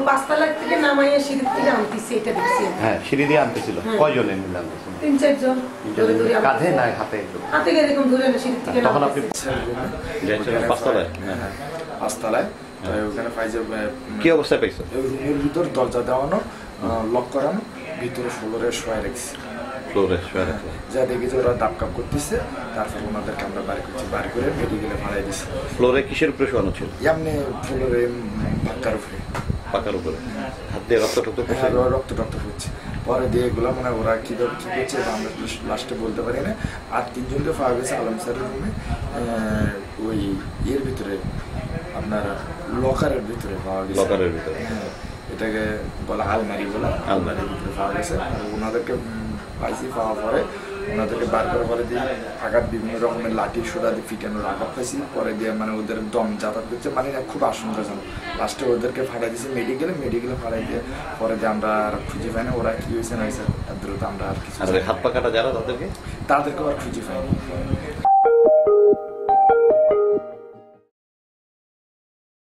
5 তলা থেকে নামাইয়া সিঁড়ি থেকে আনতেছি, এটা দেখছি। হ্যাঁ, সিঁড়ি দিয়ে আনতেছিল। কয়জনে মিলে আনতেছিল? 3-4 জন। কাঁধে না হাতে? হাতে এরকম ধরে না, সিঁড়ি থেকে। তখন আপনি 5 তলায়? 5 তলায়। ওখানে পাইছে কি অবস্থায় পাইছো? রুমের ভিতর দরজা দেওয়ানো, লক করানো, ভিতরে ফ্লোরে শোয়া রেখেছি। যা দেখেছি ওরা দাপ কাপ করতেছে, তারপর ওনাদেরকে আমরা বাড়ি করে মেডিকেলে ভাড়াই দিচ্ছি। ফ্লোরে কিসের উপরে শোয়ানো ছিল? এমনি ফ্লোরে পাক্কার উপরে। পাকার উপরে হাত দিয়ে রক্ত টক্ত হচ্ছে। পরে দিয়ে এগুলো মানে ওরা কি করছে আমরা লাস্টে বলতে পারি না। আর 3 জনকে পাওয়া গেছে আলম স্যারের রুমে, ওই এর ভিতরে আপনার লকারের ভিতরে পাওয়া গেছে। লকারের ভিতরে? হ্যাঁ, এটাকে বলা আলমারি বলা, আলমারির ভিতরে পাওয়া গেছে। ওনাদেরকে পাইছি, পাওয়ার পরে ওনাদেরকে বার করার পরে দিয়ে আঘাত, বিভিন্ন রকমের লাঠি সোডা দিয়ে ফিটানোর আঘাত পাইছি। পরে দিয়ে মানে ওদের দম যাতায়াত করছে, মানে খুব আশঙ্কাজনক। লাস্টে ওদেরকে ফাটাই দিয়েছি মেডিকেলে ফাটাই দিয়ে পরে দিয়ে আমরা আর খুঁজে পাই না ওরা কি হয়েছে না হয়েছে। দ্রুত আমরা আর কিছু হাত পা কাটা যারা তাদেরকে আর খুঁজে পাইনি।